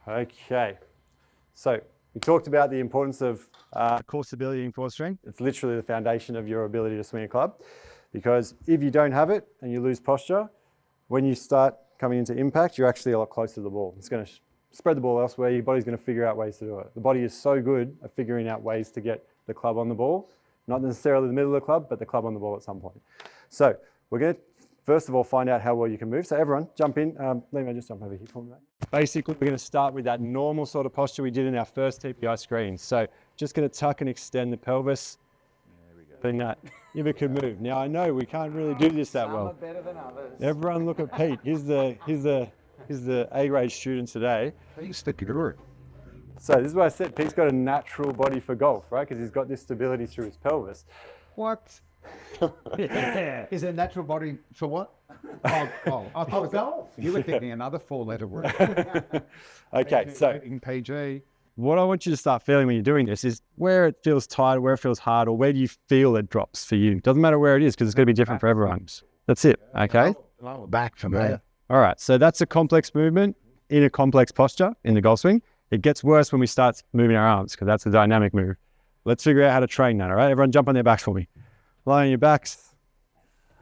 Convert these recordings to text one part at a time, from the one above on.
Okay, so we talked about the importance of core stability and core strength. It's literally the foundation of your ability to swing a club, because if you don't have it and you lose posture, when you start coming into impact, you're actually a lot closer to the ball. It's going to spread the ball elsewhere. Your body's going to figure out ways to do it. The body is so good at figuring out ways to get the club on the ball, not necessarily the middle of the club, but the club on the ball at some point. So we're going to first of all find out how well you can move. So everyone jump in. Let me just jump over here for me, mate. Basically, we're going to start with that normal sort of posture we did in our first TPI screen. So just going to tuck and extend the pelvis. There we go. Doing that. If it could move. Now I know we can't really do this that well. Some are better than others. Everyone look at Pete. He's the A-grade student today. He's the guru. So this is what I said. Pete's got a natural body for golf, right? Because he's got this stability through his pelvis. What? Is it a natural body for what? I thought golf. You were thinking another four-letter word. Okay, so in PG. what I want you to start feeling when you're doing this is where it feels tight, where it feels hard, or where do you feel it drops for you? Doesn't matter where it is, because it's going to be different for everyone. That's it, okay? Lower back for me. All right, so that's a complex movement in a complex posture in the golf swing. It gets worse when we start moving our arms, because that's a dynamic move. Let's figure out how to train that, all right? Everyone jump on their backs for me. Lie on your backs,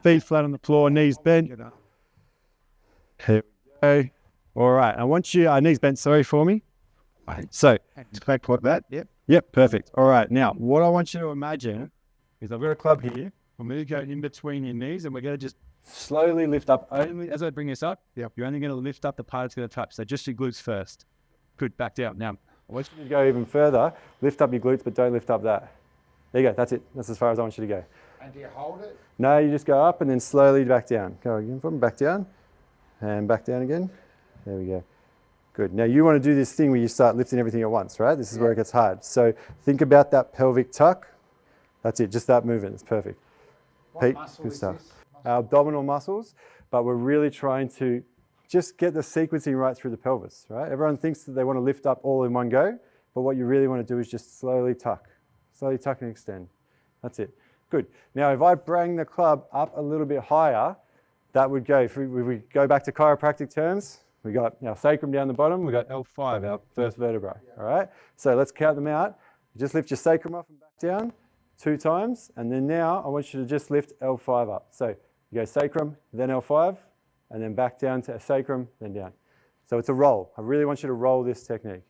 feet flat on the floor, knees bent. Here we go. All right, I want you, knees bent, sorry, for me. So, Back like that, yep. yep, perfect. All right, now, what I want you to imagine is I've got a club here. I'm going to go in between your knees, and we're going to just slowly lift up. Only as I bring this up, Yep. You're only going to lift up the part it's going to touch. So just your glutes first. Good, back down. Now, I want you to go even further. Lift up your glutes, but don't lift up that. There you go, that's it. That's as far as I want you to go. And do you hold it? No, you just go up and then slowly back down. Go again from back down and back down again. There we go. Good. Now you want to do this thing where you start lifting everything at once, right? This is where it gets hard. So think about that pelvic tuck. That's it, just that movement. It's perfect. Pete, good stuff. Our abdominal muscles, but we're really trying to just get the sequencing right through the pelvis, right? Everyone thinks that they want to lift up all in one go, but what you really want to do is just slowly tuck and extend. That's it. Good. Now, if I bring the club up a little bit higher, that would go, if we go back to chiropractic terms, we got our sacrum down the bottom, we got L5, our first vertebra, all right? So let's count them out. Just lift your sacrum up and back down 2 times, and then now I want you to just lift L5 up. So you go sacrum, then L5, and then back down to sacrum, then down. So it's a roll. I really want you to roll this technique.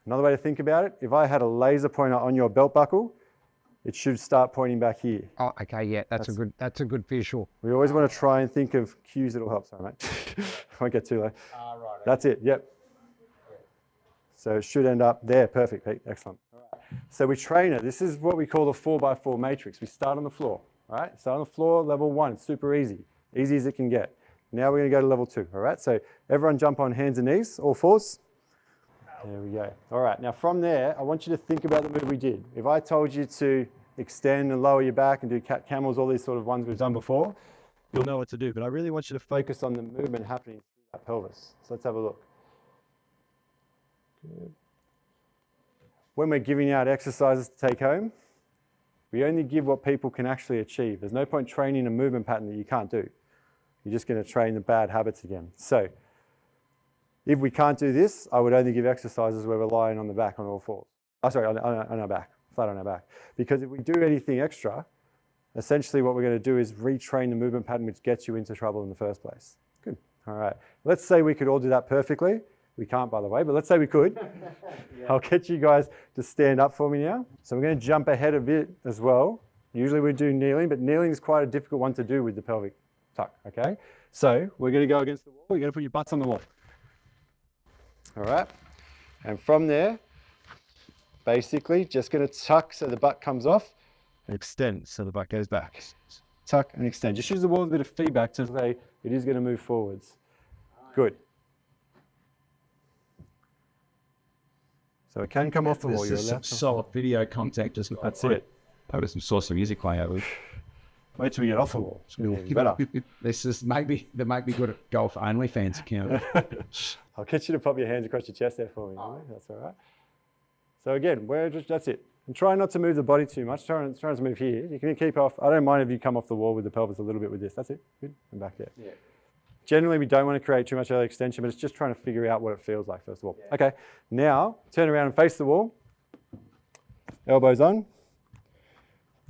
Another way to think about it, if I had a laser pointer on your belt buckle, it should start pointing back here. Oh, okay, yeah, that's a good visual. We always want to try and think of cues that'll help. Sorry, mate. Won't get too low. Right. That's it, yep. So it should end up there. Perfect, Pete. Excellent. All right. So we train it. This is what we call the 4x4 matrix. We start on the floor, all right? Start on the floor, level 1. It's super easy. Easy as it can get. Now we're going to go to level 2, all right? So everyone jump on hands and knees, all fours. There we go. All right, now from there, I want you to think about the move we did. If I told you to extend and lower your back and do cat camels, all these sort of ones we've done before, you'll know what to do. But I really want you to focus on the movement happening through that pelvis. So let's have a look. Good. When we're giving out exercises to take home, we only give what people can actually achieve. There's no point training a movement pattern that you can't do. You're just going to train the bad habits again. So if we can't do this, I would only give exercises where we're lying on the back on all fours. Oh, sorry, on our back, flat on our back. Because if we do anything extra, essentially what we're going to do is retrain the movement pattern which gets you into trouble in the first place. Good. All right. Let's say we could all do that perfectly. We can't, by the way, but let's say we could. Yeah. I'll get you guys to stand up for me now. So we're going to jump ahead a bit as well. Usually we do kneeling, but kneeling is quite a difficult one to do with the pelvic tuck, okay? So we're going to go against the wall. You're going to put your butts on the wall. All right, and from there, basically just going to tuck so the butt comes off and extend so the butt goes back. Tuck and extend. Just use the wall as a bit of feedback to say it is going to move forwards. Good. So it can come off the wall. There's some solid video contact. Just that's it. Put some source of music playing out. Wait till we get off the wall. It's going to be better. This is maybe good at golf OnlyFans account. I'll get you to pop your hands across your chest there for me. Oh. That's all right. So again, that's it. And try not to move the body too much. Try not to move here. You can keep off. I don't mind if you come off the wall with the pelvis a little bit with this. That's it. Good. And back there. Yeah. Generally, we don't want to create too much early extension, but it's just trying to figure out what it feels like, first of all. Okay, now turn around and face the wall. Elbows on.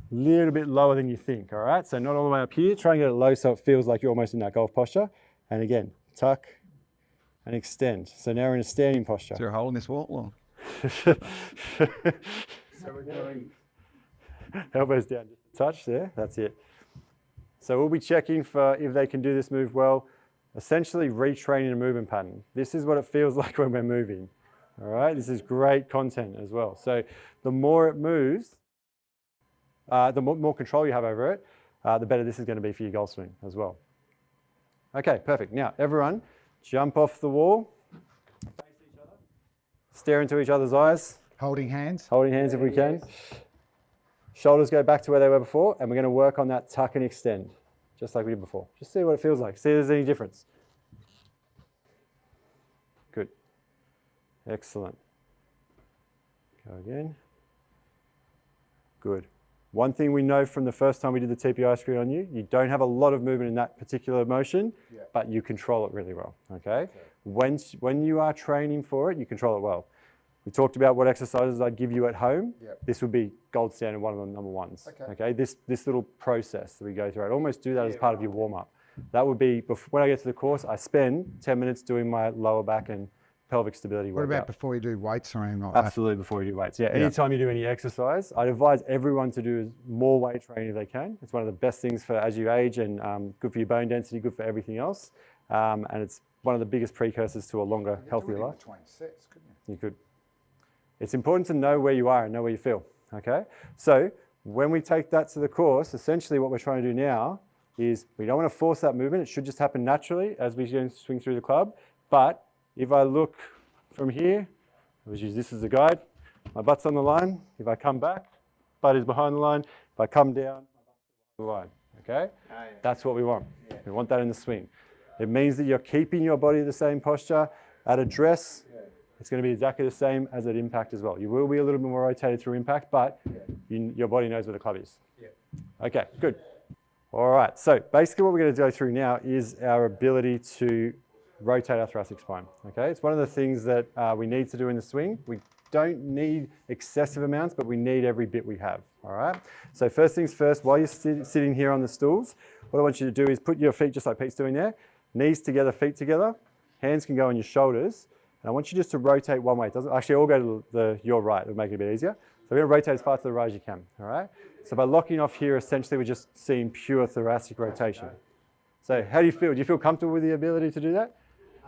Little bit lower than you think, all right? So not all the way up here. Try and get it low so it feels like you're almost in that golf posture. And again, tuck and extend. So now we're in a standing posture. Is there a hole in this wall? Or? So we're going elbows down, just a touch there, that's it. So we'll be checking for if they can do this move well, essentially retraining a movement pattern. This is what it feels like when we're moving, all right? This is great content as well. So the more it moves, the more control you have over it, the better this is going to be for your golf swing as well. Okay, perfect. Now, everyone, jump off the wall, face each other, stare into each other's eyes. Holding hands. Holding hands if we can. Shoulders go back to where they were before, and we're going to work on that tuck and extend, just like we did before. Just see what it feels like. See if there's any difference. Good. Excellent. Go again. Good. One thing we know from the first time we did the TPI screen on you, you don't have a lot of movement in that particular motion, but you control it really well, okay? When you are training for it, you control it well. We talked about what exercises I'd give you at home. This would be gold standard, one of the number ones. Okay. This little process that we go through, I'd almost do that as part of your warm up. That would be, when I get to the course, I spend 10 minutes doing my lower back and pelvic stability workout. What about before you do weights or anything like that? Absolutely before you do weights. Yeah, anytime you do any exercise, I'd advise everyone to do more weight training if they can. It's one of the best things for as you age and good for your bone density, good for everything else. And it's one of the biggest precursors to a longer, healthier life. Between sets, couldn't you? You could. It's important to know where you are and know where you feel, okay? So when we take that to the course, essentially what we're trying to do now is we don't want to force that movement. It should just happen naturally as we swing through the club. But if I look from here, let's use this as a guide. My butt's on the line. If I come back, butt is behind the line. If I come down, my butt's on the line, okay? That's what we want. We want that in the swing. It means that you're keeping your body the same posture. At address, it's going to be exactly the same as at impact as well. You will be a little bit more rotated through impact, but your body knows where the club is. Okay, good. All right, so basically what we're going to go through now is our ability to rotate our thoracic spine. Okay, it's one of the things that we need to do in the swing. We don't need excessive amounts, but we need every bit we have. All right, so first things first, while you're sitting here on the stools, what I want you to do is put your feet just like Pete's doing there, knees together, feet together, hands can go on your shoulders. And I want you just to rotate one way. It doesn't actually all go to your right. It'll make it a bit easier. So we're going to rotate as far to the right as you can. All right. So by locking off here, essentially we're just seeing pure thoracic rotation. So how do you feel? Do you feel comfortable with the ability to do that?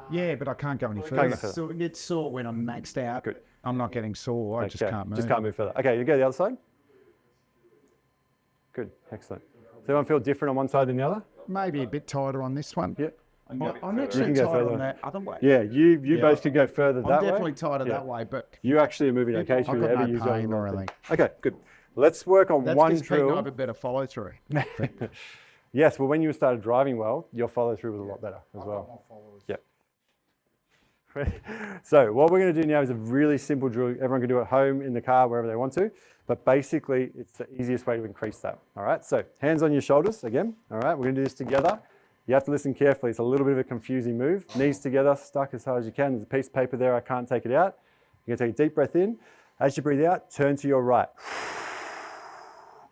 Yeah, but I can't go any Can't further. go further. So it gets sore when I'm maxed out. Good. I'm not getting sore. I just can't move. Just can't move further. Okay, you go to the other side. Good. Excellent. Does everyone feel different on one side than the other? Maybe a bit tighter on this one. Yeah. I'm actually can go tighter further. on that other way. Yeah, you both could go further that way. I'm definitely tighter that way, but You actually are moving okay I've through got there. no pain or anything. Okay, good. Let's work on That's one because Pete and I drill. have a better follow through. Yes, well, when you started driving well, your follow through was a lot better as well. Yep. So what we're going to do now is a really simple drill. Everyone can do it at home, in the car, wherever they want to. But basically, it's the easiest way to increase that. All right, so hands on your shoulders again. All right, we're going to do this together. You have to listen carefully. It's a little bit of a confusing move. Knees together, stuck as hard as you can. There's a piece of paper there. I can't take it out. You're going to take a deep breath in. As you breathe out, turn to your right.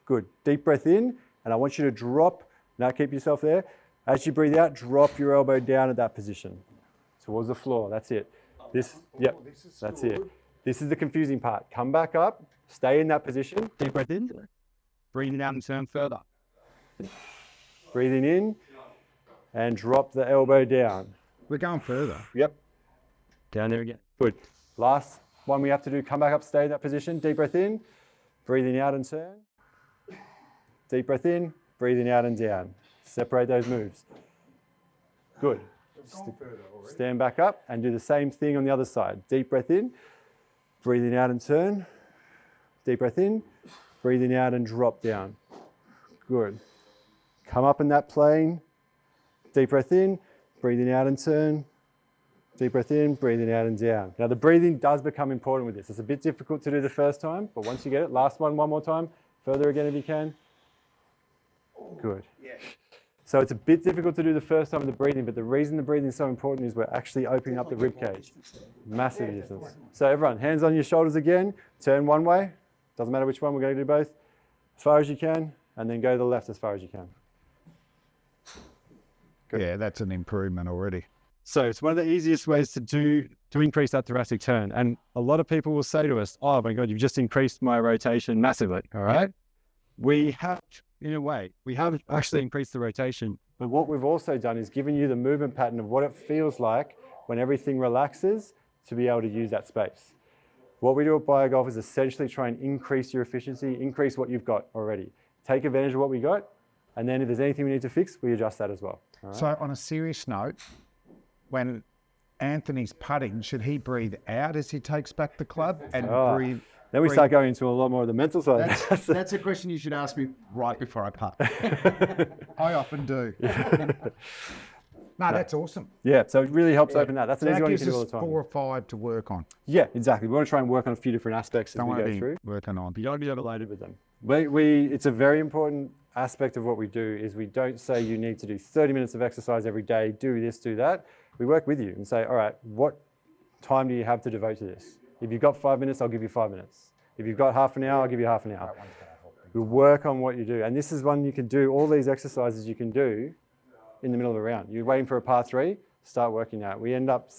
Good. Deep breath in, and I want you to drop. Now keep yourself there. As you breathe out, drop your elbow down at that position. Towards the floor. That's it. That's it. This is the confusing part. Come back up. Stay in that position. Deep breath in. Breathing out and turn further. Breathing in. And drop the elbow down. We're going further. Yep. Down there again. Good. Last one we have to do. Come back up. Stay in that position. Deep breath in. Breathing out and turn. Deep breath in. Breathing out and down. Separate those moves. Good. Stand back up and do the same thing on the other side. Deep breath in, breathing out and turn. Deep breath in, breathing out and drop down. Good. Come up in that plane. Deep breath in, breathing out and turn. Deep breath in, breathing out and down. Now the breathing does become important with this. It's a bit difficult to do the first time, but once you get it, last one more time. Further again if you can. Good. So it's a bit difficult to do the first time with the breathing, but the reason the breathing is so important is we're actually opening up the rib cage. Massive distance. So everyone, hands on your shoulders again, turn one way, doesn't matter which one, we're going to do both, as far as you can, and then go to the left as far as you can. Good. Yeah, that's an improvement already. So it's one of the easiest ways to increase that thoracic turn. And a lot of people will say to us, oh my God, you've just increased my rotation massively. All right. We have, in a way, we have actually increased the rotation. But what we've also done is given you the movement pattern of what it feels like when everything relaxes to be able to use that space. What we do at BioGolf is essentially try and increase your efficiency, increase what you've got already. Take advantage of what we got, and then if there's anything we need to fix, we adjust that as well. All right? So on a serious note, when Anthony's putting, should he breathe out as he takes back the club and breathe? Then we start going into a lot more of the mental side. That's a question you should ask me right before I putt. I often do. No, that's awesome. Yeah, so it really helps open that. That's an So easy that one you gives can do all us the time. 4 or 5 to work on. Yeah, exactly. We want to try and work on a few different aspects as Don't we want to go be through. working on. You don't want to be overloaded with With them. It's a very important aspect of what we do is we don't say you need to do 30 minutes of exercise every day, do this, do that. We work with you and say, all right, what time do you have to devote to this? If you've got 5 minutes, I'll give you 5 minutes. If you've got half an hour, I'll give you half an hour. We work on what you do. And this is one you can do, all these exercises you can do in the middle of a round. You're waiting for a par 3, start working out. We end up,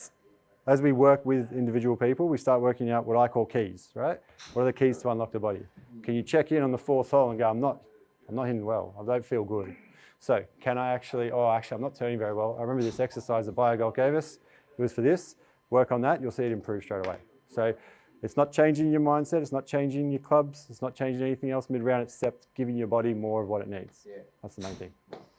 as we work with individual people, we start working out what I call keys, right? What are the keys to unlock the body? Can you check in on the 4th hole and go, I'm not hitting well, I don't feel good. So can I actually, I'm not turning very well. I remember this exercise that BioGolf gave us, it was for this. Work on that, you'll see it improve straight away. So it's not changing your mindset, it's not changing your clubs, it's not changing anything else mid-round except giving your body more of what it needs. Yeah. That's the main thing.